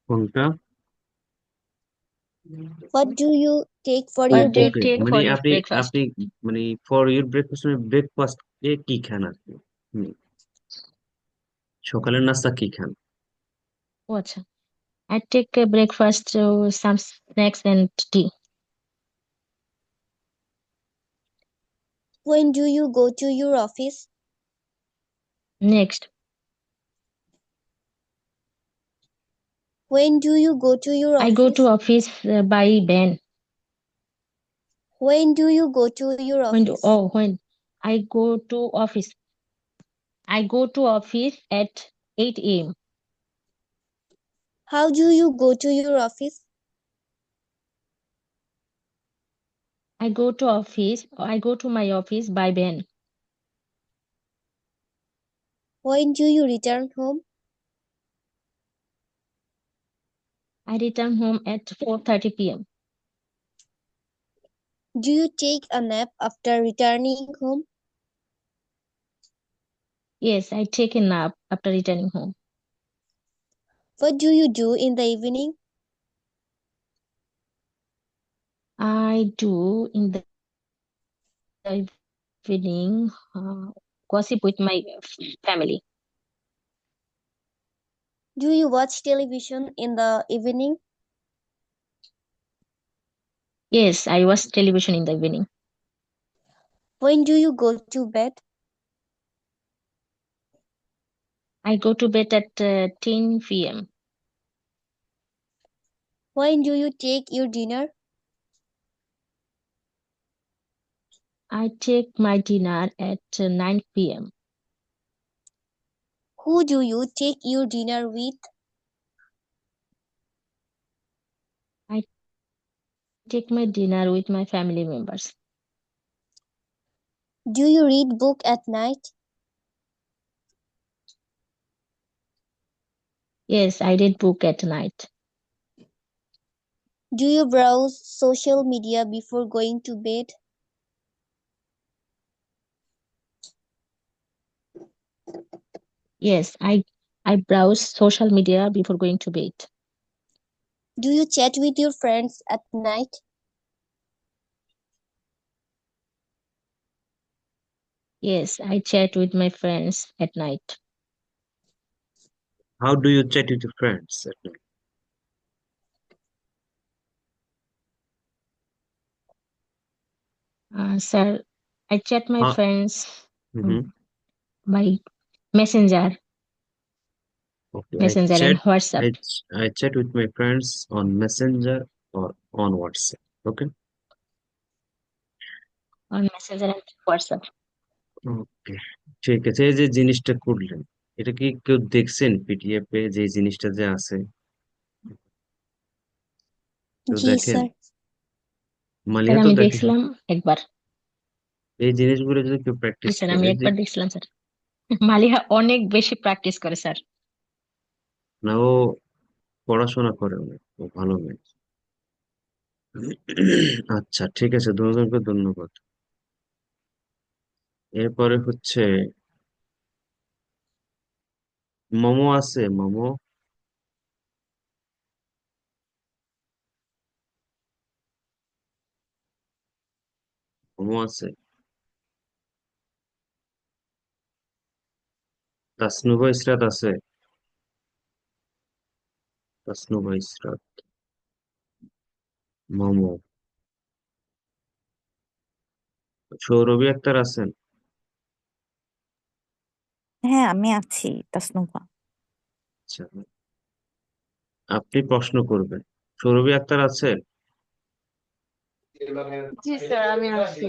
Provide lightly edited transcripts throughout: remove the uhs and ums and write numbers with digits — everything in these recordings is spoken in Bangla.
কোনটা? What do you take for O your What do you okay, take breakfast? মানে for your আপনি breakfast? আপনি মানে ফর ইউর ব্রেকফাস্ট মানে ব্রেকফাস্ট এ কি খান আর কি? হুম, সকালের নাস্তা কি খান? ও আচ্ছা, I take a breakfast, some snacks and tea. When do you go to your office? Next, When do you go to your I go to office? office by van. When do you go to your office? When I go to office, I go to office at 8 a.m. How do you go to your office? I go to my office by van. When do you return home? I return home at 4:30 p.m. Do you take a nap after returning home? Yes, I take a nap after returning home. What do you do in the evening? I do in the evening gossip with my family. Do you watch television in the evening? Yes, I watch television in the evening. When do you go to bed? I go to bed at 10 p.m. When do you take your dinner? I take my dinner at 9 p.m. Who do you take your dinner with? I take my dinner with my family members. Do you read book at night? Yes, I read book at night. Do you browse social media before going to bed? Yes, I browse social media before going to bed. Do you chat with your friends at night? Yes, I chat with my friends at night. How do you chat with your friends at night? Sir, I chat my Huh? friends Mm-hmm. um, by Messenger, Okay, Messenger and WhatsApp. I chat with my friends on Messenger or on WhatsApp. Okay. On Messenger and WhatsApp. ওকে, ঠিক আছে। এই যে জিনিসটা করলেন, এটা কি কেউ দেখছেন পিডিএফ এ যে জিনিসটা যে আছে? কেউ জি দেখেন? স্যার। স্যার মালিহা তো আমি দেখে। দেখছিলাম একবার। এই জিনিসগুলো যদি কেউ জি প্র্যাকটিস স্যার আমি করে যে, একবার দেখছিলাম স্যার। মালিহা অনেক বেশি প্র্যাকটিস করে স্যার। না ও পড়াশোনা করে অনেক, ও ভালো মেয়ে। আচ্ছা, ঠিক আছে, দুজনকে ধন্যবাদ। এরপরে হচ্ছে মোমো আছে, মোমো। মোমো আছে। তাসনুভা ইসরাত আছে। তাসনুভা ইসরাত, মোমো। সৌরভী আক্তার আছেন? হ্যাঁ, আমি আছি তাসনুভা। আচ্ছা, আপনি প্রশ্ন করবেন। সৌরভী আক্তার আছে? জি স্যার, আমি আছি।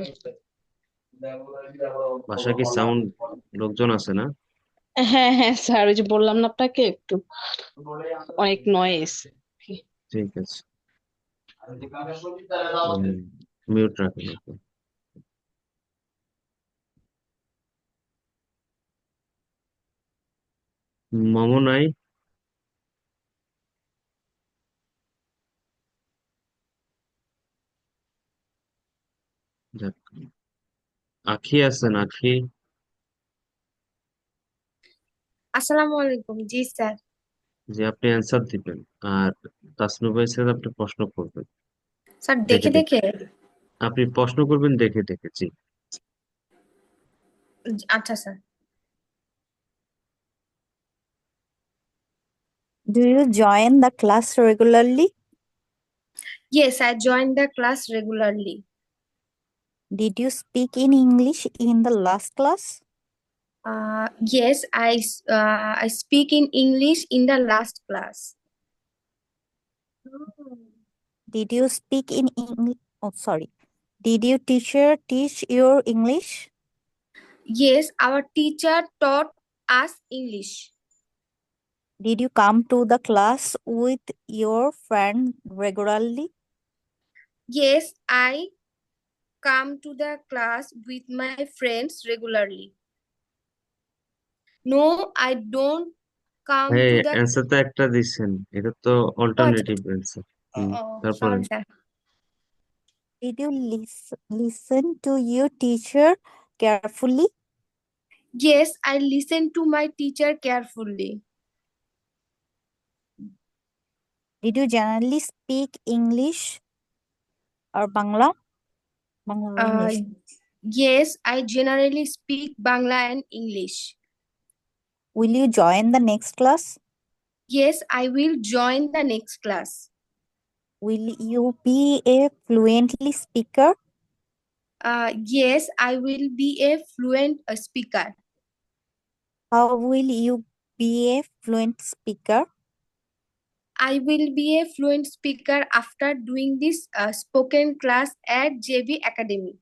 বাসায় কি সাউন্ড, লোকজন আছে না? হ্যাঁ হ্যাঁ স্যার, ওই যে বললাম না আপনাকে, একটু অনেক নয়েজ। ঠিক আছে। মিউট রাখেন আপনি। মামু নাই? যাক। আখি আছেন? আখি? আসসালামু আলাইকুম। জি স্যার। যে আপনি অ্যান্সার দিবেন, আর তাসনু ভাই স্যার আপনি প্রশ্ন করবেন স্যার দেখে দেখে দেখে। দেখে আপনি প্রশ্ন করবেন দেখে দেখে, জি। আচ্ছা sir Do you join the class regularly? Yes, I join the class regularly. Did you speak in English in the last class? Yes, I speak in English in the last class. Did you speak in English? Oh, sorry. Did your teacher teach your English? Yes, our teacher taught us English. Did you come to the class with your friend regularly? Yes, I come to the class with my friends regularly. No, I don't come হ্যাঁ, to the. অ্যান্সার তো একটা দিচ্ছেন, এটা তো Oh, আচ্ছা। Alternative answer. তারপরে Sorry, sir. Did you listen to your teacher carefully? Yes, I listen to my teacher carefully. Did you generally speak English or Bangla? Bangla or Uh, English? yes, I generally speak Bangla and English. Will you join the next class? Yes, I will join the next class. Will you be a fluently speaker? Yes, I will be a fluent speaker. How will you be a fluent speaker? I will be a fluent speaker after doing this spoken class at JB Academy.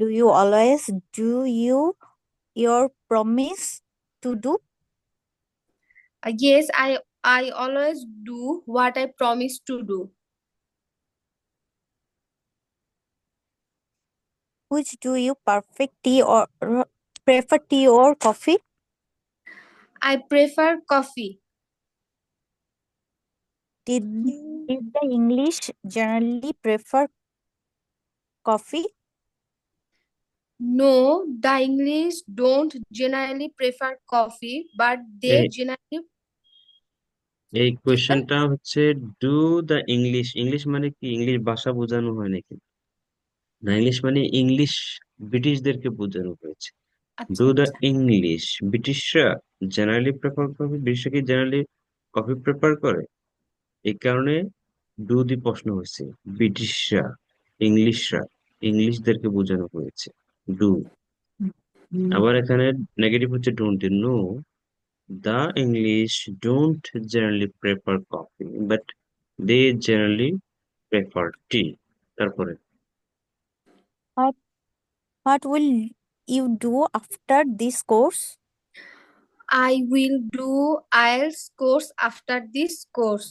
Do you always do your promise to do? Yes, I always do what I promise to do. Which do you prefer tea or coffee? I prefer coffee. Did the English generally prefer coffee? No, the English don't generally prefer coffee, but they এই generally. এই জি স্যার। কোয়েশ্চেনটা হচ্ছে, ডু দ্য ইংলিশ, ইংলিশ মানে কি ইংলিশ ভাষা বোঝানো হয় নাকি? না, ইংলিশ মানে ইংলিশ ব্রিটিশদেরকে বোঝানো হয়েছে। আচ্ছা ডু দ্য আচ্ছা ইংলিশ ব্রিটিশরা জেনারেলি প্রেফার করবে, ব্রিটিশরা কি জেনারেলি কফি প্রেফার করে? এই কারণে ডু দি প্রশ্ন হয়েছে। ব্রিটিশরা, ইংলিশরা, ইংলিশদেরকে বোঝানো হয়েছে ডু। আবার এখানে নেগেটিভ হচ্ছে don't. No, the English don't generally prefer coffee, but they generally prefer tea. তারপরে What what will you do after this course? I will do IELTS course after this course.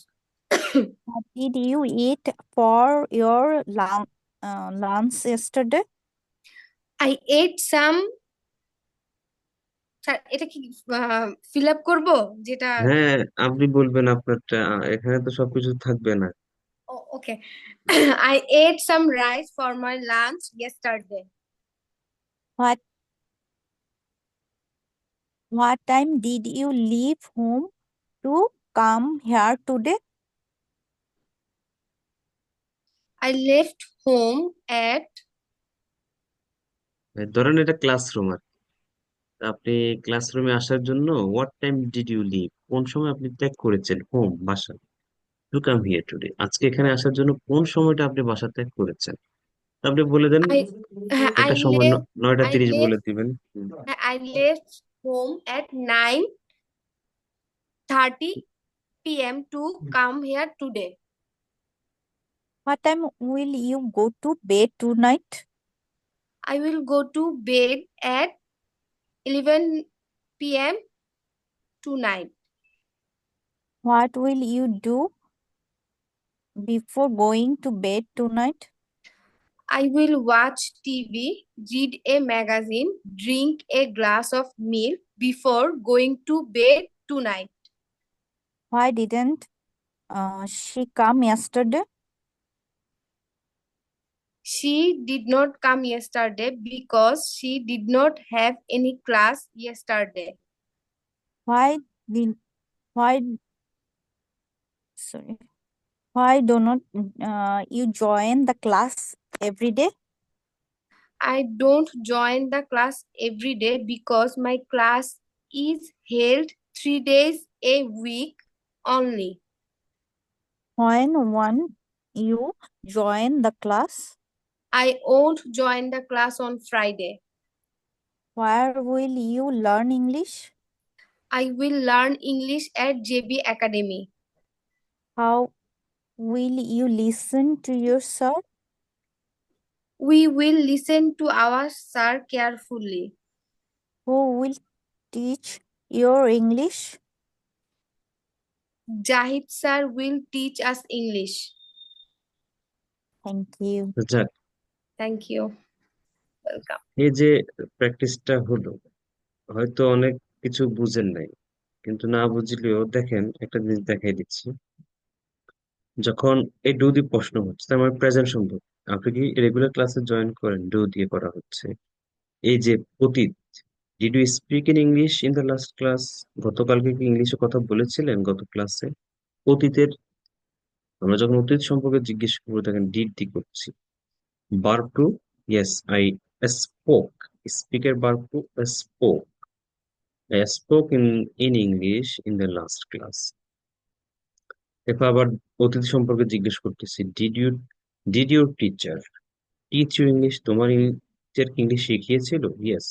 What did you eat for your lunch yesterday? I ate some. Sir এটা কি ফিল আপ করবো যেটা? হ্যাঁ, আপনি বলবেন আপনারটা, এখানে তো সবকিছু থাকবে না। ওকে। I ate some rice for my lunch yesterday. What what time did you leave home to come here today? I left home at. ধরেন এটা ক্লাসরুম, আর আপনি ক্লাসরুমে আসার জন্য what time did you leave, কোন সময় আপনি ত্যাগ করেছেন হোম, বাসা, টু কাম হিয়ার টুডে, আজকে এখানে আসার জন্য কোন সময়টা আপনি বাসা ত্যাগ করেছেন। তা আপনি বলে দেন I I একটা সময়, left 9:30 বলে left দিবেন। I left home at 9:30 p.m. to come here today. What time will you go to bed tonight? I will go to bed at 11 p.m. tonight. What will you do before going to bed tonight? I will watch TV, read a magazine, drink a glass of milk before going to bed tonight. Why didn't she come yesterday? She did not come yesterday because she did not have any class yesterday. Why did why sorry. Why do not you join the class every day? I don't join the class every day because my class is held 3 days a week only. When you join the class, I won't join the class on Friday. where will you learn English? I will learn English at JB Academy. How will you listen to your sir? We will listen to our sir carefully. Who will teach your English? Jahid sir will teach us English. Thank you. যাক, Thank you. Welcome. এই যে প্র্যাকটিসটা হলো, হয়তো অনেক কিছু বুঝেন নাই, কিন্তু না বুঝলেও দেখেন একটা জিনিস দেখাই দিচ্ছি। যখন এই ডু দিয়ে প্রশ্ন হচ্ছে তার মানে প্রেজেন্ট সম্ভব। আপনি কি রেগুলার ক্লাসে জয়েন করেন? ডু দিয়ে করা হচ্ছে। এই যে অতীত, did you speak in English in the last class? গতকালকে কি ইংলিশে কথা বলেছিলেন গত ক্লাসে? অতীতের, আমরা যখন অতীত সম্পর্কে জিজ্ঞেস করবো দেখেন ডিড দিয়ে করছি। Verb two, yes I spoke. স্পিকের verb two spoke. I spoke in English in the last class. এরপর আবার অতীত সম্পর্কে জিজ্ঞেস করতেছি, did your teacher teach you English? তোমার টিচার কি ইংলিশ শিখিয়েছিল? Yes,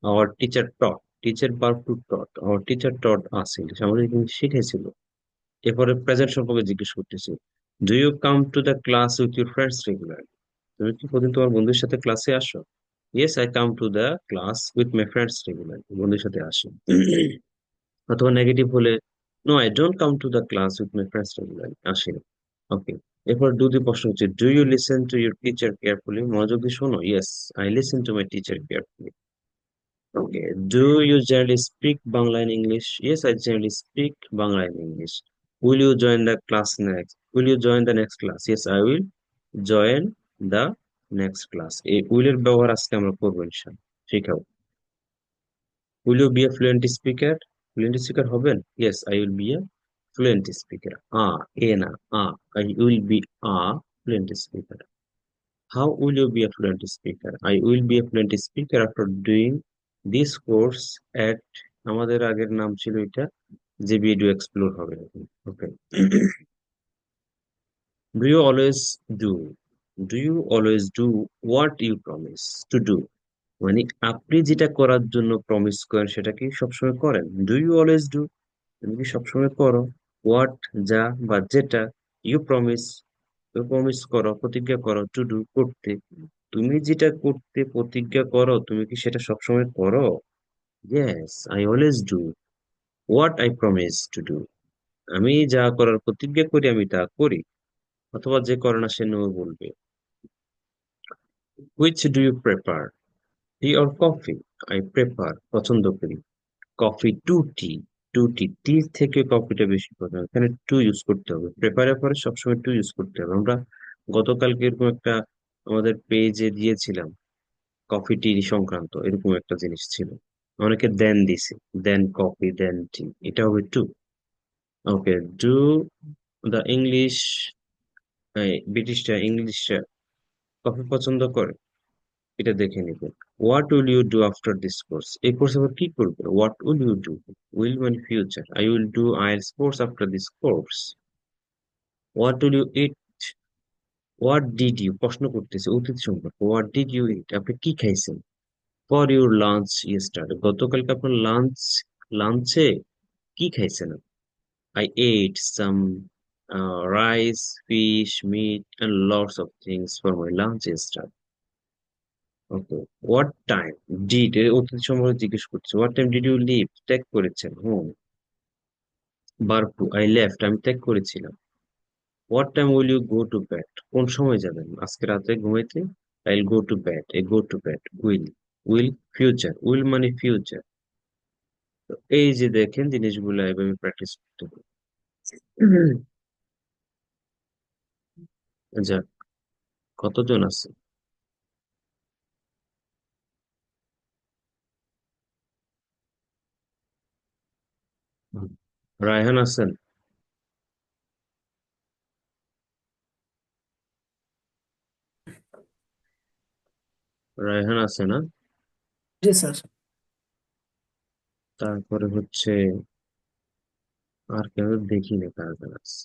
our teacher taught. Teacher verb two taught, our teacher taught us English, আমাদের ইংলিশ শিখেছিল। এরপরে প্রেজেন্ট সম্পর্কে জিজ্ঞেস করতেছি, do you come to the class with your friends regular? তুমি কি প্রতিদিন তোমার বন্ধুদের সাথে ক্লাসে আসো? Yes, I come to the class with my friends regular, বন্ধুদের সাথে আসি। অথবা নেগেটিভ হলে, no I don't come to the class with my friends regularly, আসি না। ওকে, এরপর ডু দি প্রশ্ন হচ্ছে, do you listen to your teacher carefully? মনোযোগ দিয়ে শোনো। Yes, I listen to my teacher carefully. Okay, do you generally speak Bangla in English? Yes, I generally speak Bangla in English. Will you join the class next? Will you join the next class? Yes, I will join the next class. এই উইলের ব্যবহার আজকে আমরা করবো ইনশাআল্লাহ, শিখাবো। Will you be a fluent speaker? Fluent speaker হবেন? Yes, I will be a fluent speaker. A না, I will be a fluent speaker. How will you be a fluent speaker? I will be a fluent speaker after doing this course at, আমাদের আগের নাম ছিল এটা, যে ভিডিও এক্সপ্লোর হবে। ওকে। Do you always do? Do you always do what you promise to do? মানে আপনি যেটা করার জন্য প্রমিস করেন সেটা কি সবসময় করেন? Do you always do? তুমি কি সবসময় করো? হোয়াট, যা বা যেটা, ইউ প্রমিস, তুমি প্রমিস করো, প্রতিজ্ঞা করো, টু ডু, করতে। তুমি যেটা করতে প্রতিজ্ঞা করো তুমি কি সেটা সবসময় করো? Yes, I always do what I promise to do. আমি যা করার প্রতিজ্ঞা করি আমি তা করি। অথবা যে করে না সে নো বলবে। Which do you prefer, tea or coffee? I prefer, পছন্দ করি, কফি টু টি। টি থেকে কফিটা বেশি পছন্দ, এখানে টু ইউজ করতে হবে। প্রেফারের পরে সবসময় টু ইউজ করতে হবে। আমরা গতকালকে এরকম একটা আমাদের পেজে দিয়েছিলাম, কফি টি সংক্রান্ত এরকম একটা জিনিস ছিল। অনেকে দেন দিছে, দেন কফি, দেন টি, এটা হবে too. Okay, do the English, ব্রিটিশরা ইংলিশরা কফি পছন্দ করে, এটা দেখে নিবেন। What will you do after this course? এই কোর্স আবার কি করবে? What will you do, will মানে future. I will do IELTS course after this course. What will you eat, what did you, প্রশ্ন করতেছে অতীত সম্পর্কে। হোয়াট ডিড ইউ ইট, আপনি কি খাইছেন? ফর ইউর লাঞ্চ ইয়েস্টারডে, গতকালকে আপনার লাঞ্চে কি খাইছেন? I ate some rice, fish, meat and lots of things for my lunch yesterday. Okay, what time did, অতীত সম্পর্কে জিজ্ঞেস করছে। What time did you leave, ত্যাগ করেছেন, home. Verb two, I left, আমি ত্যাগ করেছিলাম। What time will you go to bed, কোন সময় যাবেন আজকে রাতে ঘুমাইতে? I will go to bed, a go to bed. Will future, will মানে ফিউচার। তো এই যে দেখেন জিনিসগুলো এভাবে প্র্যাকটিস করতে হবে। যাক, কতজন আছে? রায়হান আছেন? রায়হান আছে না? জি স্যার। তারপরে হচ্ছে আর কেউ দেখি না কার কার আছে।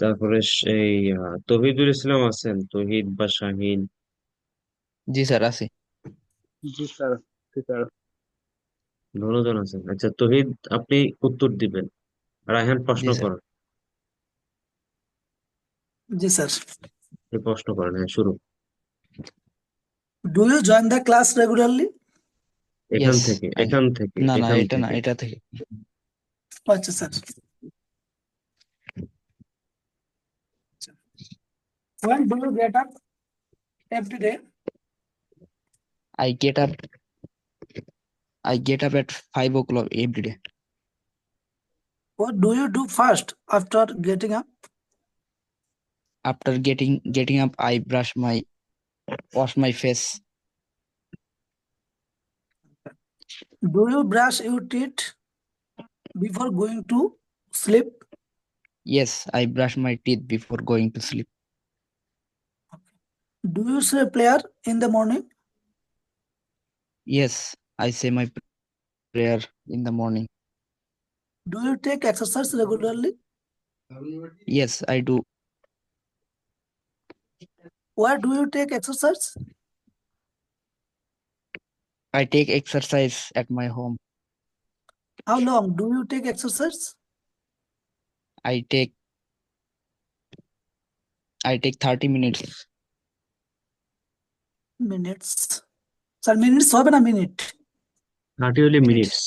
তারপরে সেই তহিদুল ইসলাম আছেন, তহিদ বা শাহিন। জি স্যার আছি। জি স্যার। জি স্যার। ধন্যজন আছেন। আচ্ছা তহিদ, আপনি উত্তর দিবেন, রায়হান প্রশ্ন জি স্যার। করেন। জি স্যার। আপনি প্রশ্ন করেন, হ্যাঁ শুরু। Do you join the class regularly? এখান ইয়েস থেকে আই এখান থেকে না না এখান এটা না থেকে এটা থেকে। আচ্ছা sir. When do you get up every day? I get up I get up at 5 o'clock every day. What do you do first after getting up? After getting up, I wash my face. Do you brush your teeth before going to sleep? Yes, I brush my teeth before going to sleep. Do you say prayer in the morning? Yes, I say my prayer in the morning. Do you take exercise regularly? Yes, I do. Where do you take exercise? I take exercise at my home. How long do you take exercise? I take 30 minutes. Minutes. Sir, minutes হবে না মিনিট? 30 হলে Minutes. Minutes.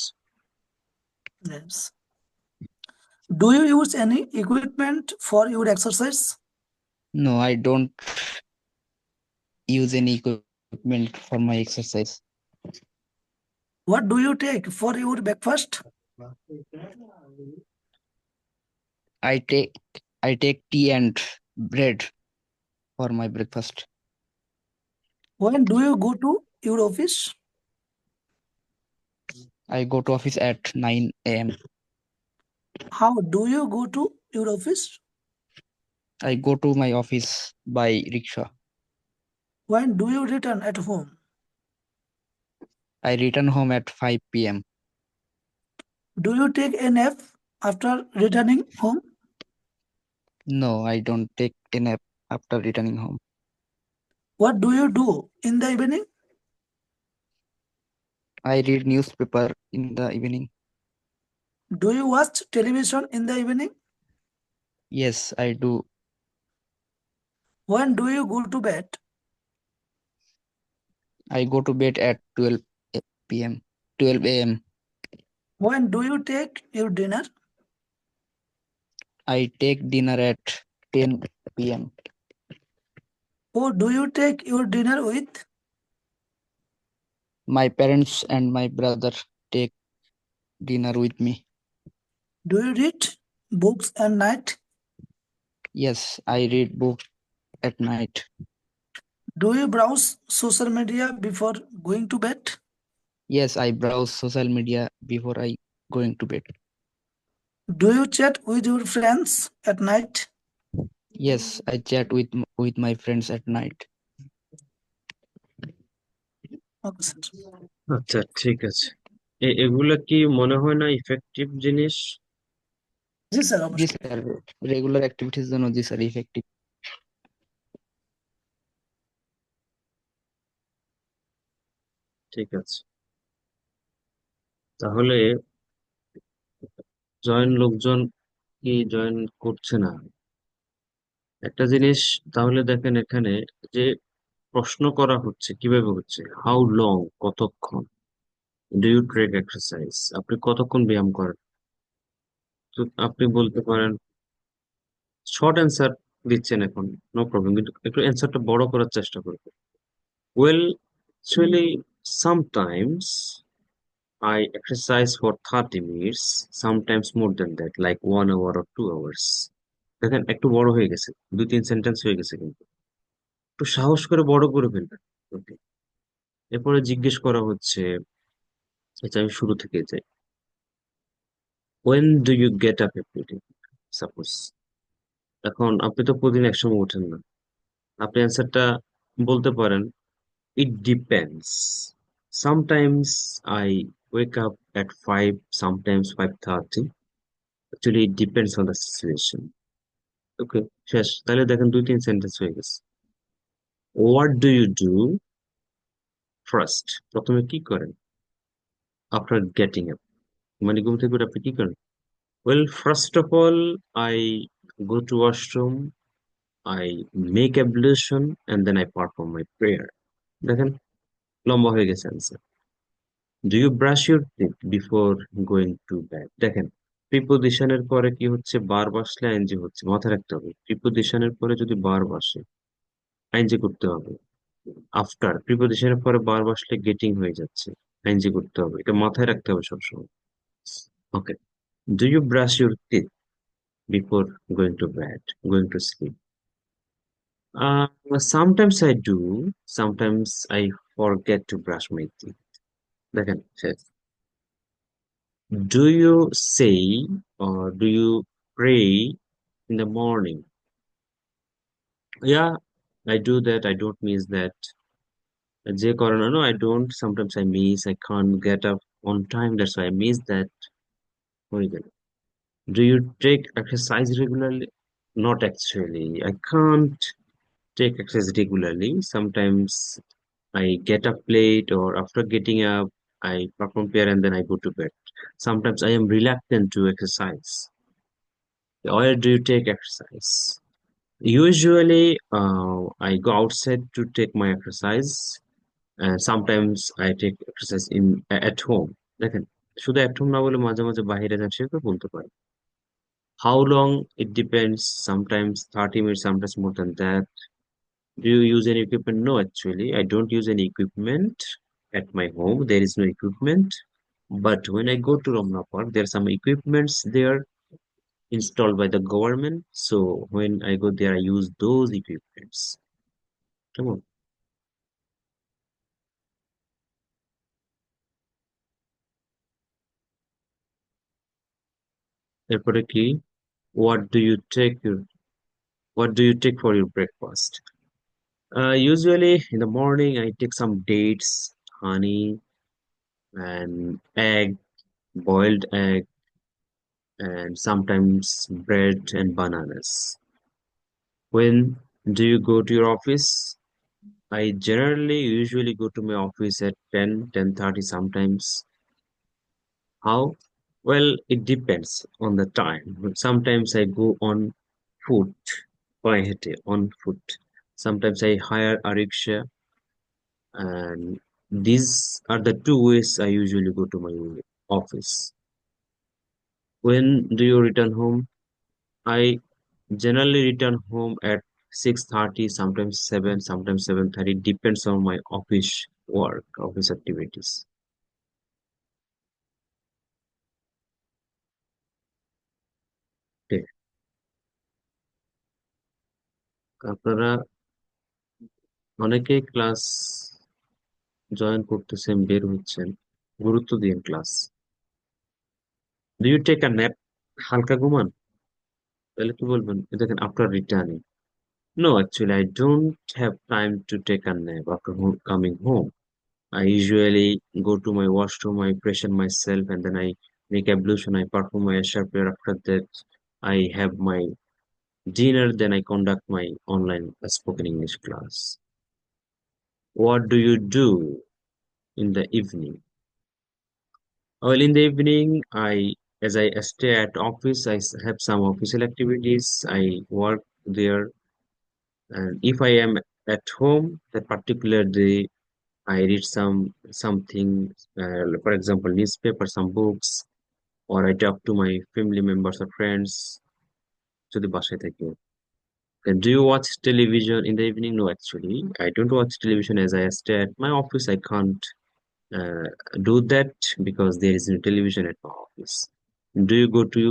Yes. Do you use any equipment for your exercise? No, I don't use any equipment for my exercise. What do you take for your breakfast? I take tea and bread for my breakfast. When do you go to your office? I go to office at 9 a.m. How do you go to your office? I go to my office by rickshaw. When do you return at home? I return home at 5 p.m. Do you take a nap after returning home? No, I don't take a nap after returning home. What do you do in the evening? I read newspaper in the evening. Do you watch television in the evening? Yes, I do. When do you go to bed? I go to bed at 12 p.m. 12 a.m. When do you take your dinner? I take dinner at 10 p.m. Who do you take your dinner with? My parents and my brother take dinner with me. Do you read books at night? Yes, I read books at night. Do you browse social media before going to bed? Yes, I browse social media before I going to bed. Do you chat with your friends at night? Yes, I chat with my friends at night. Okay, sir. আচ্ছা ঠিক আছে। এগুলা কি মনে হয় না ইফেক্টিভ জিনিস? জি স্যার, জি অবশ্যই। স্যার, রেগুলার অ্যাক্টিভিটির জন্য জি স্যার ইফেক্টিভ। ঠিক আছে, তাহলে লোকজন কি জয়েন করছে না? একটা জিনিস তাহলে দেখেন এখানে, যে প্রশ্ন করা হচ্ছে কিভাবে হচ্ছে, হাউ লং, কতক্ষণ, ডু ইউ ট্রেক এক্সারসাইজ, আপনি কতক্ষণ ব্যায়াম করেন। তো আপনি বলতে পারেন, শর্ট অ্যান্সার দিচ্ছেন এখন, নো প্রবলেম, কিন্তু একটু অ্যান্সারটা বড় করার চেষ্টা করবেন। Well, actually sometimes I exercise for 30 minutes, sometimes more than that, like 1 hour or 2 hours. দেখেন একটু বড় হয়ে গেছে, 2-3 সেন্টেন্স হয়ে গেছে, কিন্তু একটু সাহস করে বড় করে ফেলবেন। ওকে, এরপরে জিজ্ঞেস করা হচ্ছে, আচ্ছা আমি শুরু থেকে যাই। When do you get up every day? Suppose এখন আপনি তো প্রতিদিন একসময় ওঠেন না, আপনি অ্যান্সারটা বলতে পারেন it depends. Sometimes I wake up at 5, sometimes 5:30. Actually, it depends on the situation. ওকে, শেষ। তাহলে দেখেন 2-3 সেন্টেন্স হয়ে গেছে। What do you do first? প্রথমে কি করেন? আফটার গেটিং আপ, মানে ঘুম থেকে উঠে আপনি কি করেন? Well, first of all I go to washroom, I make ablution and then I perform my prayer. দেখেন, লম্বা হয়ে গেছে answer. Do you brush your teeth before going to bed? দেখেন, প্রিপোজিশনের পরে কি হচ্ছে? বার বসলে আইএনজি হচ্ছে, মাথায় রাখতে হবে। প্রিপোজিশনের পরে যদি বার বসে আইএনজি করতে হবে। আফটার প্রিপোজিশনের পরে বার বসলে গেটিং হয়ে যাচ্ছে, আইএনজি করতে হবে। এটা মাথায় রাখতে হবে সবসময়। Okay, do you brush your teeth before going to bed, going to sleep? Sometimes I do, sometimes I forget to brush my teeth. দেখেন, শেষ। Do you say or do you pray in the morning? Yeah, I do that. I don't miss that. যে করে না, no, I don't. Sometimes I miss. I can't get up on time. That's why I miss that. হয়ে গেল। Do you take exercise regularly? Not actually. I can't take exercise regularly. Sometimes I get up late, or after getting up, I perform prayer and then I go to bed. Sometimes I am reluctant to exercise. Where do you take exercise? Usually, I go outside to take my exercise, and sometimes I take exercise at home. দেখেন, শুধু at home না বলে মাঝে মাঝে বাইরে যান, সেটা বলতে পারি। How long? It depends. Sometimes 30 minutes, sometimes more than that. Do you use any equipment? No, actually, I don't use any equipment at my home. There is no equipment. But when I go to Ramna Park, there are some equipments there installed by the government. So when I go there, I use those equipments. Come on. এরপরে কি? What do you take your what do you take for your breakfast? Usually in the morning I take some dates, honey, and egg, boiled egg, and sometimes bread and bananas. When do you go to your office? I generally usually go to my office at 10, 10:30 sometimes. How? Well, it depends on the time. Sometimes I go on foot, পায়ে হেঁটে, on foot. Sometimes I hire a rickshaw, and these are the two ways I usually go to my office. When do you return home? I generally return home at 6:30, sometimes 7, sometimes 7:30. Depends on my office work, office activities. Okay. আপনারা অনেকেই ক্লাস জয়েন করতেছেন, বের হচ্ছেন, গুরুত্ব দিন class. Do you take a nap? হালকা ঘুমান? তাহলে কি বলবেন? দেখেন, after returning. No, actually, I don't have time to take a nap after coming home. I usually go to my washroom, I freshen myself, and then I make ablution, I perform my Asha prayer. After that, I have my dinner, then I conduct my online spoken English class. What do you do in the evening? Well, in the evening, as I stay at office, have some official activities. I work there, and if I am at home, that particular day, I read something, for example, newspaper, some books, or I talk to my family members or friends. যদি বাসায় থাকি। And do you watch television in the evening? No, actually, I don't watch television as I stay at my office. I can't uh, do that because there is no television at my office. Do you go to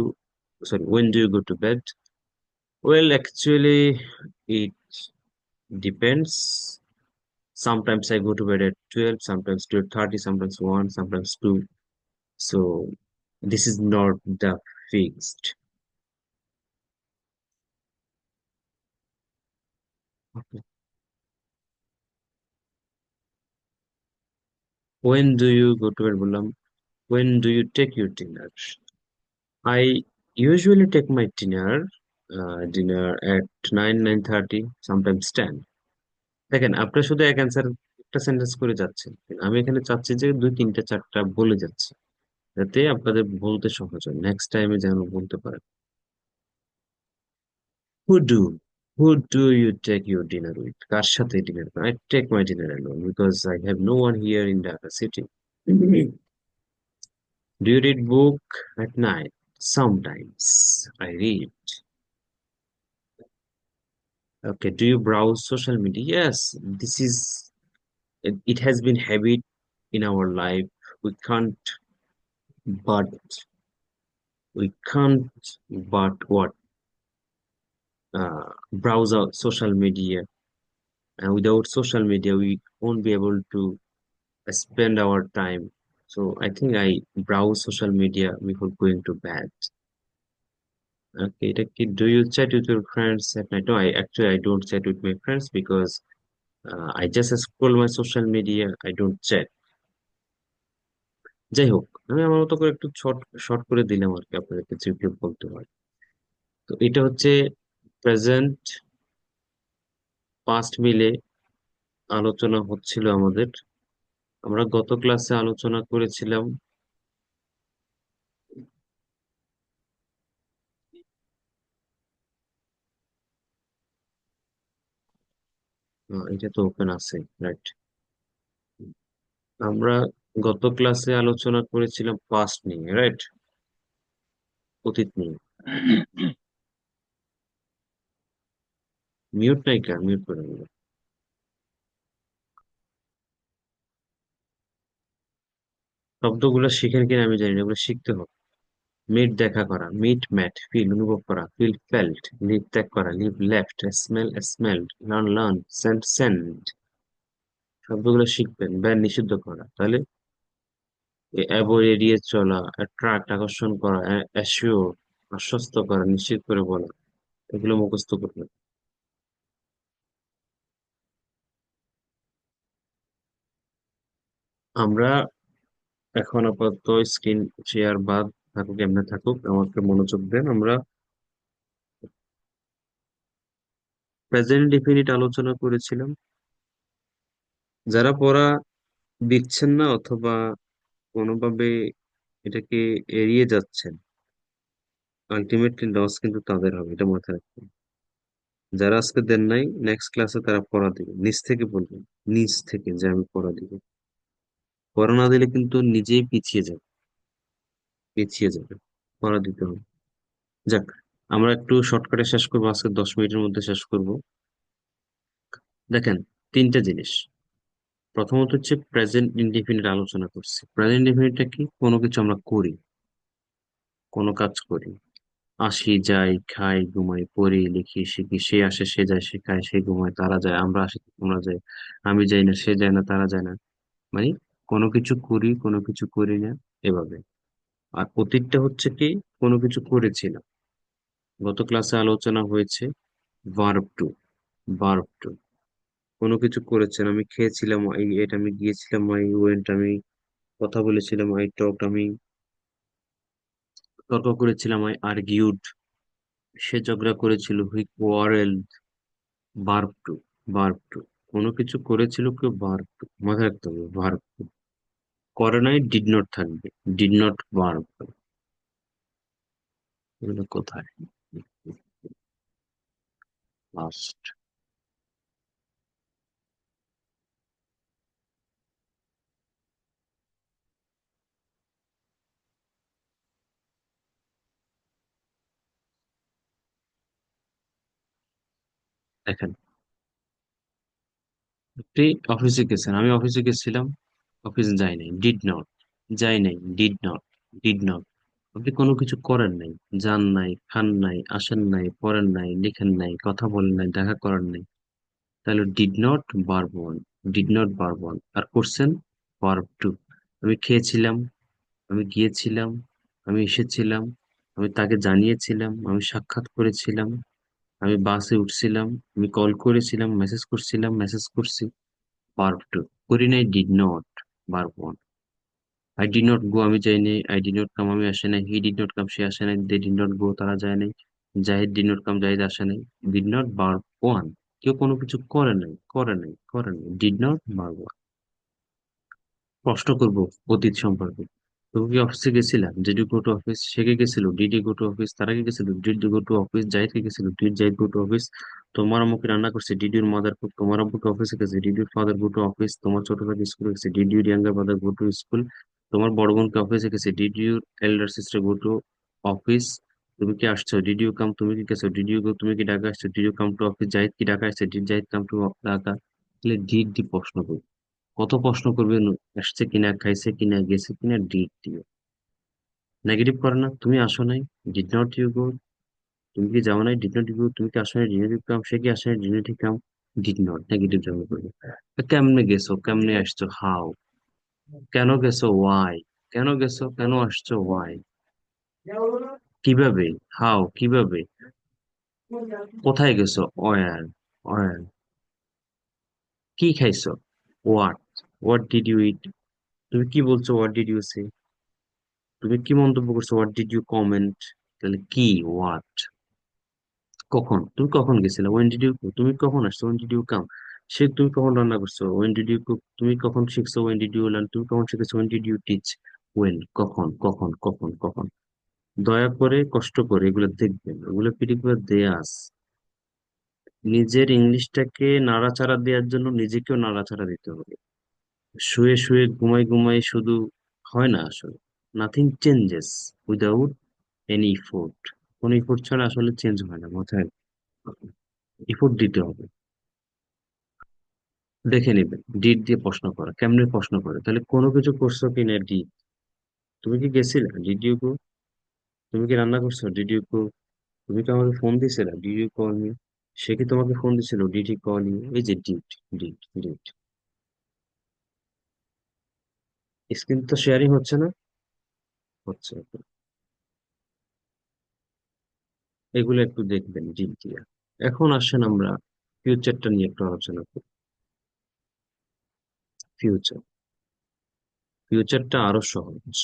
Sorry, when do you go to bed? Well, actually, it depends. Sometimes I go to bed at 12, sometimes 12:30, sometimes 1, sometimes 2. So this is not the fixed. Okay. when do you go to bed বললাম, when do you take your dinner? I usually take my dinner at 9:30, sometimes 10. দেখেন আপনার শুধু এক অ্যান্সার একটা সেন্টেন্স করে যাচ্ছেন, আমি এখানে চাচ্ছি যে দুই তিনটা চারটা বলে যাচ্ছি, যাতে আপনাদের বলতে সহজ হয়, নেক্সট টাইমে যেন বলতে পারেন। Who do who do you take your dinner with? কার সাথে dinner? I take my dinner alone because I have no one here in Dhaka city. Do you read book at night? Sometimes I read. Okay, do you browse social media? Yes, it has been habit in our life. We can't but we can't but what browse our social media, and without social media we won't be able to spend our time. So I think I browse social media before going to bed. Okay, do you chat with your friends at night? No, I don't chat with my friends because I just scroll my social media. I don't chat. যাই হোক, আমি আমার মতো করে একটু শর্ট শর্ট করে দিলাম আর কি, আপনাদেরকে যেগুলো বলতে হয়। তো এটা হচ্ছে প্রেজেন্ট পাস্ট মিলে আলোচনা হচ্ছিল আমাদের। আমরা গত ক্লাসে আলোচনা করেছিলাম এটা তো ওপেন আছে, রাইট? আমরা গত ক্লাসে আলোচনা করেছিলাম পাস্ট নিয়ে, রাইট? অতীত নিয়ে। মিউট নাই কেন? মিউট করে দিল। শব্দগুলো শিখেন কিনা আমি জানি না, এগুলো শিখতে হবে। মিট দেখা করা, মিট ম্যাট, ফিল অনুভব করা, ফিল ফেল্ট, লিভ ত্যাগ করা, leave left, smell smelled, learn learn, sent send. শব্দগুলো শিখবেন। ব্যান নিষিদ্ধ করা, তাহলে অ্যাভয়েড এড়িয়ে চলা, অ্যাট্রাক্ট আকর্ষণ করা, অ্যাসিওর আশ্বস্ত করা, নিশ্চিত করে বলা, এগুলো মুখস্থ করবেন। আমরা এখন আপাতত স্ক্রিন শেয়ার বাদ থাকুক, এমনি থাকুক, আমাকে মনোযোগ দেন। আমরা প্রেজেন্ট ডেফিনিট আলোচনা করেছিলাম। যারা পড়া দিচ্ছেন না অথবা কোনোভাবে এটাকে এড়িয়ে যাচ্ছেন, আলটিমেটলি লস কিন্তু তাদের হবে, এটা মাথায় রাখবেন। যারা আজকে দেন নাই, নেক্সট ক্লাসে তারা পড়া দিবে, নিজ থেকে বলবেন, নিজ থেকে যে আমি পড়া দিব। পড়া না দিলে কিন্তু নিজেই পিছিয়ে যাবে, পড়া দিতে হবে। যাক, আমরা একটু শর্টকাটে শেষ করবো, আজকে 10 মিনিটের মধ্যে শেষ করব। দেখেন, তিনটা জিনিস। প্রথমত হচ্ছে প্রেজেন্ট ইনডিফিনিট আলোচনা করছি। প্রেজেন্ট ইনডিফিনিটটা কি? কোনো কিছু আমরা করি, কোনো কাজ করি, আসি, যাই, খাই, ঘুমাই, পড়ি, লিখি, শিখি, সে আসে, সে যায়, সে খায়, সে ঘুমায়, তারা যায়, আমরা আসি, তোমরা যাই, আমি যাই না, সে যায় না, তারা যায় না। মানে কোনো কিছু করি, কোনো কিছু করি না, এভাবে। আর অতীতটা হচ্ছে কি? কোনো কিছু করেছিলাম। গত ক্লাসে আলোচনা হয়েছে ভার্ব টু। ভার্ব টু, কোনো কিছু করেছেন, আমি খেয়েছিলাম, এটা আমি গিয়েছিলাম, আই ওয়েন্ট আমি কথা বলেছিলাম, আই টক আমি তর্ক করেছিলাম, আই আর্গিউড সে ঝগড়া করেছিল, he quarrel. Verb two, verb two, কোনো কিছু করেছিল কেউ, ভার্ব টু মাথায় রাখতে হবে। ভার্ব টু করে নাই, ডিড নট থাকবে, ডিড নট ভার্ব। এগুলো কোথায়? লাস্ট। দেখেন, আপনি অফিসে গেছেন, আমি অফিসে গেছিলাম, অফিসে যাই নাই, ডিড নট। যাই নাই, ডিড নট, ডিড নট। আপনি কোনো কিছু করেন নাই, যান নাই, খান নাই, আসেন নাই, পড়েন নাই, লিখেন নাই, কথা বলেন নাই, দেখা করেন নাই, তাহলে did not verb one, did not verb one. আর করছেন ভার্ব টু। আমি খেয়েছিলাম, আমি গিয়েছিলাম, আমি এসেছিলাম, আমি তাকে জানিয়েছিলাম, আমি সাক্ষাৎ করেছিলাম, আমি বাসে উঠছিলাম, আমি কল করেছিলাম, মেসেজ করছিলাম, মেসেজ করছি, ভার্ব টু। করি নাই, did not. Verb one. I did not go, আমি যাই নাই। আই ডি নট কাম, আমি আসে নাই। হি ডিড নট কাম, সে আসে নাই। দে ডিড নট গো, তারা যায় নাই। Zahid did not come, Zahid আসে নাই। ডিড নট ভার্ব ওয়ান, কেউ কোনো কিছু করে নাই, করে নাই, করে নাই। Did not verb one. প্রশ্ন করব অতীত সম্পর্কে। তুমি কি অফিসে গেছিলা? Did you go to office? সে কে গেছিল? Did you go to office? তারা কি গেছিল? Did you go to office? Jahid কে গেছিল? Did Jahid go to office? তোমার আম্মু কি রান্না করছে? Did your mother cook? তোমার আব্বু কি অফিসে গেছে? Did your father go to office? তোমার ছোট ভাই স্কুলে গেছে? Did your younger brother go to school? তোমার বড় বোন কি অফিসে গেছে? Did your elder sister go to office? তুমি কি আসছো? ডিড ইউ কাম, তুমি কি গেছো? ডিড ইউ গো, তুমি কি ঢাকা আসছো? Did you come to office? Zahid কি ঢাকা আসছে? Did Zahid come to Dhaka? তাহলে ডিড দি প্রশ্ন করবে। কত প্রশ্ন করবে? আসছে কিনা, খাইছে কিনা, গেছে কিনা, ডিড দিও। নেগেটিভ করে না, তুমি আসো নাই, ডিড নট ইউ গো। তুমি কি যাও নাই? Did not you go. তুমি কি আসো নাই? Did not you come. সে কি আসে নাই? Did not you come. Did not, negative জমা করবে। কেমনে গেছো? কেমনে আসছো? হাউ। কেন গেছো? ওয়াই। কেন গেছো? কেন আসছো? ওয়াই। কিভাবে? হাউ, কিভাবে। কোথায় গেছো? ওয়ার। ওয়ার। কি খাইছো? What. What did you eat. তুমি কি বলছো? What did you say. তুমি কি মন্তব্য করছো? What did you comment. তাহলে কি, হোয়াট। কখন, তুমি কখন গেছিলে? ওয়েন ডিড ইউ, তুমি কখন আসছো? When did you come. সে, তুমি কখন রান্না করছো? When did you cook. তুমি কখন শিখছো? When did you learn. তুমি কখন শিখেছো? When did you teach. When, কখন, কখন, কখন, কখন। দয়া করে, কষ্ট করে এগুলো দেখবেন, এগুলো পিডি করে দেয়া আছে। নিজের ইংলিশটাকে নাড়াচাড়া দেওয়ার জন্য নিজেকেও নাড়াচাড়া দিতে হবে। শুয়ে শুয়ে ঘুমাই ঘুমাই শুধু হয় না আসলে। Nothing changes without any effort. কোন ইফোর্ট ছাড়া আসলে চেঞ্জ হয় না, মাথায় ইফোর্ট দিতে হবে। দেখে নেবেন ডিড দিয়ে প্রশ্ন করা কেমনে প্রশ্ন করে। তাহলে কোনো কিছু করছো কিনা, ডিড। তুমি কি গেছিলে? Did you go. তুমি কি রান্না করছো? Did you go. তুমি কি আমাকে ফোন দিছিলে? Did you call me. সে কি তোমাকে ফোন দিছিল? Did he call you. এই যে ডিড, ডিড, ডিড। স্ক্রিন তো শেয়ারিং হচ্ছে না? হচ্ছে। এগুলো একটু দেখবেন ডিড দিয়ে। এখন আসেন আমরা ফিউচারটা নিয়ে একটু আলোচনা করি। ফিউচার, ফিউচারটা আরো সহজ।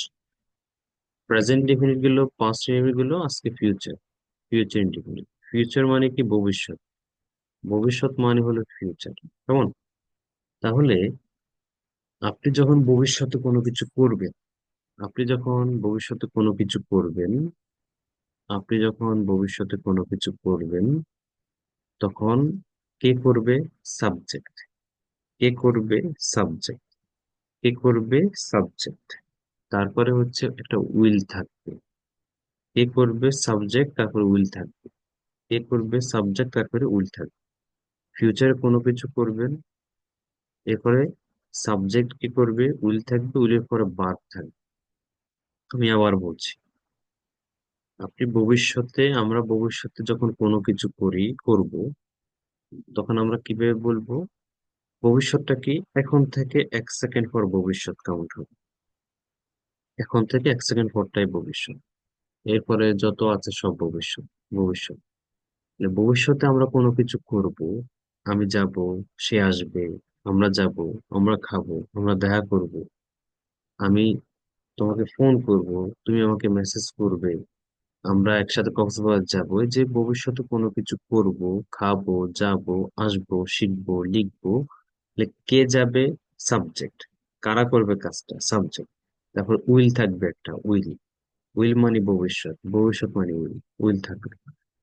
প্রেজেন্ট ডিফিনিট গুলো, পাস্ট ডিফিনিট গুলো, আজকে ফিউচার। Future indefinite. ফিউচার মানে কি? ভবিষ্যৎ। ভবিষ্যৎ মানে হলো ফিউচার। কেমন? তাহলে আপনি যখন ভবিষ্যতে কোনো কিছু করবেন, আপনি যখন ভবিষ্যতে কোনো কিছু করবেন, আপনি যখন ভবিষ্যতে কোনো কিছু করবেন, তখন কে করবে? সাবজেক্ট। কে করবে? সাবজেক্ট। কে করবে? সাবজেক্ট। তারপরে হচ্ছে একটা উইল থাকবে। কে করবে? সাবজেক্ট, তারপরে উইল থাকবে। কে করবে? সাবজেক্ট, তারপরে উইল থাকবে। ফিউচারে কোনো কিছু করবেন, এরপরে সাবজেক্ট কি করবে? উইল থাকবে, উইলের পরে ভার্ব থাকবে। আমি আবার বলছি, আমরা ভবিষ্যতে যখন কোনো কিছু করব, তখন আমরা কিভাবে বলবো? ভবিষ্যৎটা কি? এখন থেকে 1 সেকেন্ড পর ভবিষ্যৎ কাউন্ট হবে। এখন থেকে 1 সেকেন্ড পরটাই ভবিষ্যৎ। এরপরে যত আছে সব ভবিষ্যৎ। ভবিষ্যৎ মানে ভবিষ্যতে আমরা কোনো কিছু করব। আমি যাব, সে আসবে, আমরা যাব, আমরা খাবো, আমরা দেখা করব, আমি তোমাকে ফোন করব, তুমি আমাকে মেসেজ করবে, আমরা একসাথে কক্সবাজার যাবো। এই যে ভবিষ্যতে কোনো কিছু করব, খাবো, যাব, আসবো, শিখবো, লিখবো। তাহলে কে যাবে? সাবজেক্ট। কারা করবে কাজটা? সাবজেক্ট। তারপর উইল থাকবে একটা, উইল। উইল মানে ভবিষ্যৎ, ভবিষ্যৎ মানে উইল। উইল থাকবে।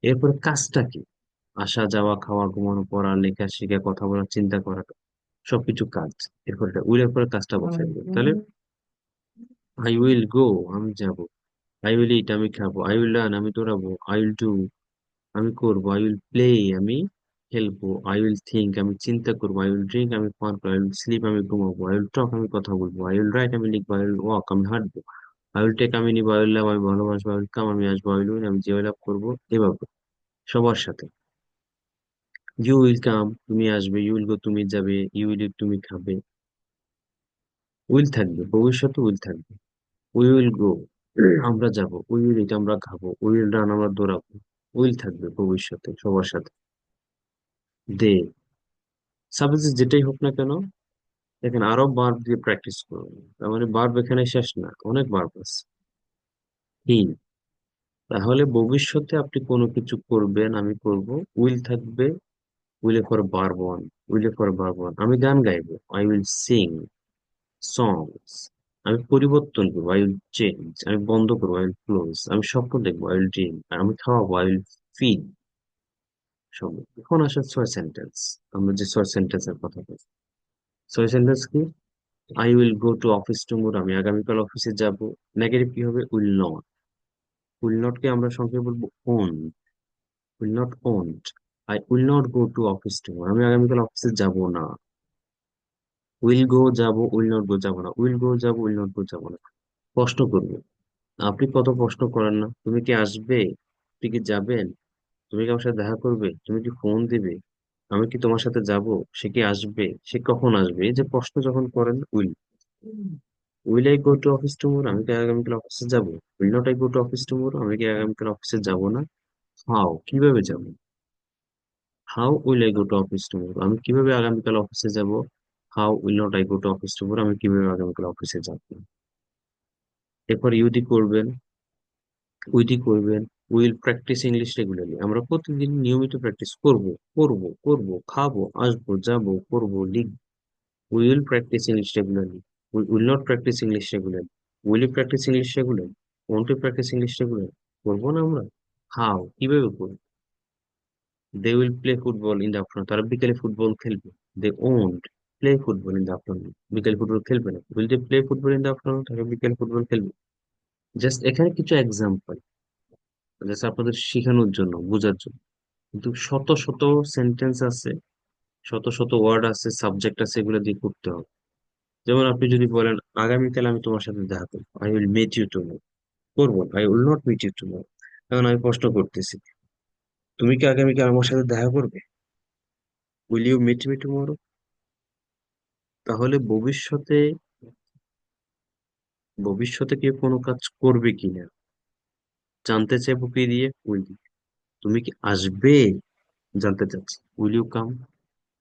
এরপরে কাজটা কি? আসা যাওয়া, খাওয়া, ঘুমানো, পড়া, লেখা, শেখা, কথা বলা, চিন্তা করা, সবকিছু কাজ। এরপর উইলের পরে কাজটা বসাই দিবে। তাহলে আই উইল গো, আমি যাব। আই উইল ইট, আমি খাবো। আই উইল রান, আমি দৌড়াবো। আই উইল ডু, আমি করবো। আই উইল প্লে, আমি খেলবো। আই উইল থিঙ্ক, আমি চিন্তা করবো। আই উইল ড্রিঙ্ক, আমি পান করবো। আই উইল স্লিপ, আমি ঘুমাবো। আই উইল টক, আমি কথা বলবো। আই উইল রাইট, আমি লিখবো। আই উইল ওয়াক, আমি হাঁটবো। আই উইল টেক, আমি নিবো। আই উইল লাভ, আমি ভালোবাসবো। আই উইল কাম, আমি আসবো। আই উইল উইন, আমি জয় লাভ করবো। এভাবে সবার সাথে। ইউ উইল কাম, তুমি আসবে। ইউ উইল গো, তুমি যাবে। ইউ উইল ইট, তুমি খাবে। উইল থাকবে, ভবিষ্যতে উইল থাকবে। উই উইল গো, আমরা যাব। উই উইল ইট, আমরা খাবো। উই উইল রান, আমরা দৌড়াবো। উইল থাকবে ভবিষ্যতে সবার সাথে। দে, সাপোজ যেটাই হোক না কেন, দেখেন আরো বার্ব দিয়ে প্র্যাকটিস করুন। তার মানে বার্ব এখানে শেষ না, অনেক বার্ব আছে। হি, তাহলে ভবিষ্যতে আপনি কোনো কিছু করবেন, আমি করব, উইল থাকবে, will for verb one, will for verb one. আমি গান গাইবো, আই উইল সিং সংস। আমি পরিবর্তন করবো, আই উইল চেঞ্জ। আমি বন্ধ করবো, আই উইল ক্লোজ। আমি স্বপ্ন দেখবো, আই উইল ড্রিম। আর আমি খাওয়াবো, আই উইল ফিড। সব। এখন আসে ছয় সেন্টেন্স। আমরা যে ছয় সেন্টেন্সের কথা বলছি, ছয় সেন্টেন্স কি? I will go to office tomorrow, আমি আগামীকাল অফিসে যাব। নেগেটিভ কি হবে? Will not. উইল নট কে আমরা সংক্ষেপে বলবো won't. Will not won't. I will not go to office tomorrow, আমি আগামীকাল অফিসে যাব না। উইল গো যাব, উইল নট গো যাব না। উইল গো যাব, উইল নট গো যাব না। প্রশ্ন করবে, আপনি কত প্রশ্ন করেন না? তুমি কি আসবে? আপনি কি যাবেন? তুমি কি আমার সাথে দেখা করবে? তুমি কি ফোন দিবে? আমি কি তোমার সাথে যাব? সে কি আসবে? সে কখন আসবে? এই যে প্রশ্ন যখন করেন, will. Will I go to office tomorrow, আমি কি আগামীকাল অফিসে যাব? Will not I go to office tomorrow, আমি কি আগামীকাল অফিসে যাব না। হাউ, কিভাবে যাব? How will I go to office tomorrow, আমি কিভাবে আগামীকাল অফিসে যাব। How will not I go to office tomorrow, আমি কিভাবে আগামীকাল অফিসে যাব। এরপর ইউদি করবেন, উইডি করবেন। উইল প্র্যাকটিস ইংলিশ রেগুলারলি, আমরা প্রতিদিন নিয়মিত প্র্যাকটিস করব। করব, করব, খাবো, আসবো, যাবো, করব, লিখব। Will practice English regularly. We will not practice English regularly. Will you practice English regularly? Won't you practice English regularly? করবো না আমরা। হাউ, কিভাবে করবো? They will play football in the afternoon, তারা বিকেলে ফুটবল খেলবে। They won't play football in the afternoon, বিকেলে ফুটবল খেলবে না। Will they play football in the afternoon, তারা বিকেলে ফুটবল খেলবে। জাস্ট এখানে কিছু এক্সাম্পল, জাস্ট আপনাদের শেখানোর জন্য, বোঝার জন্য। কিন্তু শত শত সেন্টেন্স আছে, শত শত ওয়ার্ড আছে, সাবজেক্ট আছে, এগুলো দিয়ে করতে হবে। যেমন আপনি যদি বলেন আগামীকাল আমি তোমার সাথে দেখা করবো, I will meet you tomorrow. করবো, I will not meet you tomorrow. এখন আমি প্রশ্ন করতেছি, তুমি কি আগামীকাল আমার সাথে দেখা করবে? Will you meet me tomorrow? তাহলে ভবিষ্যতে, ভবিষ্যতে কেউ কোনো কাজ করবে কিনা জানতে চাইবো কি দিয়ে? উইল দিয়ে। তুমি কি আসবে জানতে চাচ্ছি, উইল ইউ কাম।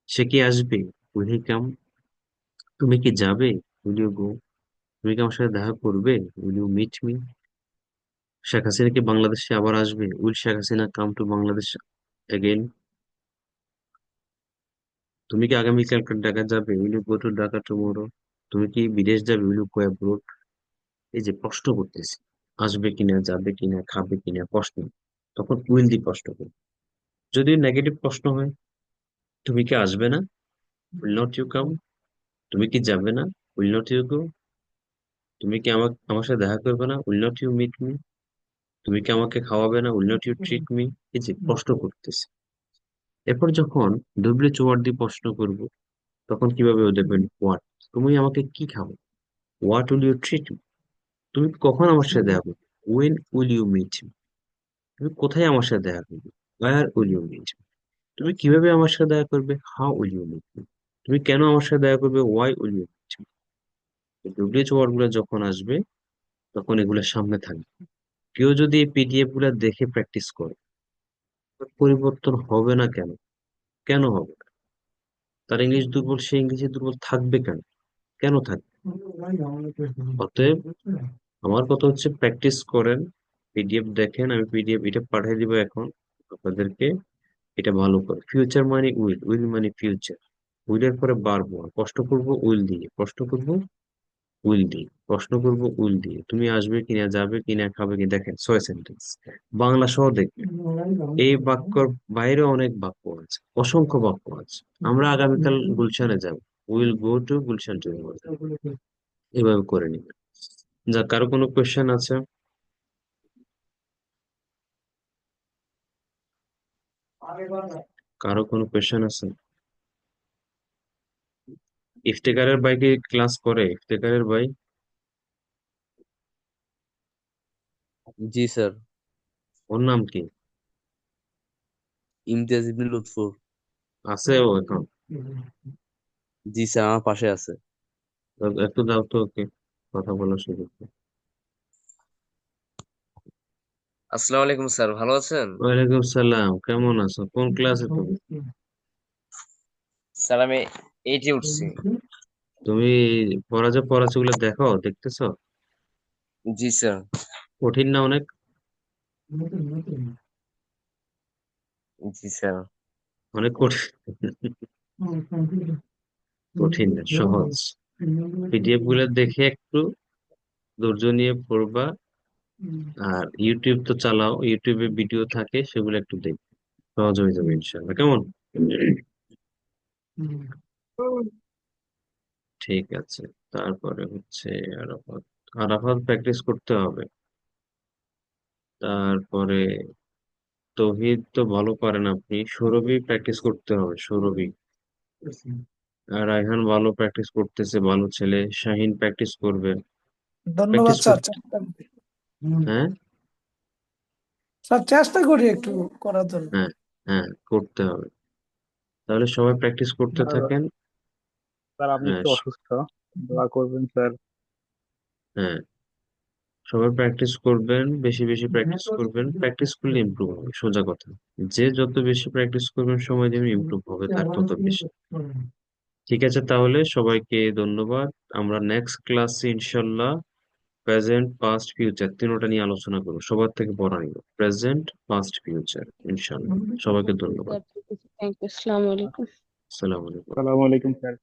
সে কি আসবে? Will he come. তুমি কি যাবে? Will you go. তুমি কি আমার সাথে দেখা করবে? Will you meet me. Sheikh Hasina কি বাংলাদেশে আবার আসবে? Will Sheikh Hasina come to Bangladesh again. তুমি কি আগামীকাল ঢাকা যাবে? Will you go to Dhaka tomorrow. তুমি কি বিদেশ যাবে? Will you go abroad. এই যে প্রশ্ন করতেছি, আসবে কিনা, যাবে কিনা, খাবে কিনা, প্রশ্ন, তখন উইল দিয়ে প্রশ্ন করি। যদি নেগেটিভ প্রশ্ন হয়, তুমি কি আসবে না? Will not you come. তুমি কি যাবে না? Will not you go. তুমি কি আমার সাথে দেখা করবে না? Will not you meet me. তুমি কি আমাকে খাওয়াবে না? Will not you treat me. এই যে প্রশ্ন করতেছি। এরপর যখন ডব্লিউ ওয়ার্ড দিয়ে প্রশ্ন করব, তখন কিভাবে দেবেন? হোয়াট, তুমি আমাকে কি খাবো? What will you treat me. তুমি কখন আমার সাথে দেখা করবে? When will you meet me. তুমি কোথায় আমার সাথে দেখা করবে? Where will you meet me. তুমি কিভাবে আমার সাথে দেখা করবে? How will you meet me. তুমি কেন আমার সাথে দেখা করবে? Why will you meet me. W word গুলো যখন আসবে, তখন এগুলো সামনে থাকবে। কেউ যদি এই পিডিএফ গুলা দেখে প্র্যাকটিস করে, তার পরিবর্তন হবে না কেন? কেন হবে না? তার ইংলিশ দুর্বল, সে ইংলিশে দুর্বল থাকবে কেন? কেন থাকবে? অতএব আমার কথা হচ্ছে, প্র্যাকটিস করেন, পিডিএফ দেখেন। আমি পিডিএফ এটা পাঠিয়ে দিব এখন আপনাদেরকে। এটা ভালো করে, ফিউচার মানে উইল, উইল মানে ফিউচার। উইলের পরে বারবার প্রশ্ন করব উইল দিয়ে, প্রশ্ন করব উইল দিয়ে, প্রশ্ন করব উইল দিয়ে। তুমি আসবে কিনা, যাবে কিনা, খাবে কি। দেখেন ছয় সেন্টেন্স, বাংলা সহ দেখবেন। এই বাক্যর বাইরে অনেক বাক্য আছে, অসংখ্য বাক্য আছে। আমরা আগামীকাল গুলশানে যাব, will go to Gulshan too. এভাবে করে নিবেন। যা, কারো কোনো কোয়েশ্চেন আছে? কারো কোনো কোয়েশ্চেন আছে? ইফতেখারের ভাই কি ক্লাস করে? ইফতেখারের ভাই, জি স্যার। ওর নাম কি? ইমতিয়াজ ইবনে লুৎফর। আছে ও এখন? জি স্যার, আমার পাশে আছে। তো একটু দাও তো ওকে, কথা বলার সুযোগ দাও। আসসালামু আলাইকুম স্যার, ভালো আছেন? ওয়ালাইকুম সালাম, কেমন আছো? কোন ক্লাসে তুমি? স্যার আমি এইটে উঠছি। তুমি পড়াছে ওগুলো দেখতেছো? জি স্যার। কঠিন না অনেক? জি স্যার। অনেক কঠিন? কঠিন না, সহজ। পিডিএফ গুলো দেখে একটু ধৈর্য নিয়ে পড়বা। আর ইউটিউব তো চালাও, ইউটিউবে ভিডিও থাকে, সেগুলো একটু দেখবে, সহজ হয়ে যাবে ইনশাল্লাহ। কেমন? ঠিক আছে। তারপরে হচ্ছে আরাফাত। আরাফাত প্র্যাকটিস করতে হবে। তারপরে তৌহিদ তো ভালো পারেন আপনি, সৌরভী প্র্যাকটিস করতে হবে, সৌরভী। আর রায়হান ভালো প্র্যাকটিস করতেছে, ভালো ছেলে। শাহিন প্র্যাকটিস করবে। ধন্যবাদ প্র্যাকটিস স্যার, করতে, চেষ্টা করি। হ্যাঁ স্যার চেষ্টা করি একটু করার জন্য। হ্যাঁ হ্যাঁ, করতে হবে। তাহলে সবাই প্র্যাকটিস করতে স্যার থাকেন। স্যার আমি হ্যাঁ একটু অসুস্থ, দোয়া করবেন স্যার। হ্যাঁ, সবাই প্র্যাকটিস করবেন, বেশি বেশি প্র্যাকটিস করবেন। প্র্যাকটিস করলে ইমপ্রুভ হবে, সোজা কথা। যে যত বেশি প্র্যাকটিস করবেন, সময় দিবেন, ইমপ্রুভ হবে তার তত বেশি। ঠিক আছে, তাহলে সবাইকে ধন্যবাদ। আমরা নেক্সট ক্লাসে ইনশাল্লাহ প্রেজেন্ট, পাস্ট, ফিউচার তিনোটা নিয়ে আলোচনা করবো। সবার থেকে পড়া নিব, প্রেজেন্ট, পাস্ট, ফিউচার ইনশাল্লাহ। সবাইকে ধন্যবাদ। স্যার ঠিক আছে, থ্যাংক ইউ, আসসালামু আলাইকুম। আসসালামু আলাইকুম। আসসালামু আলাইকুম স্যার।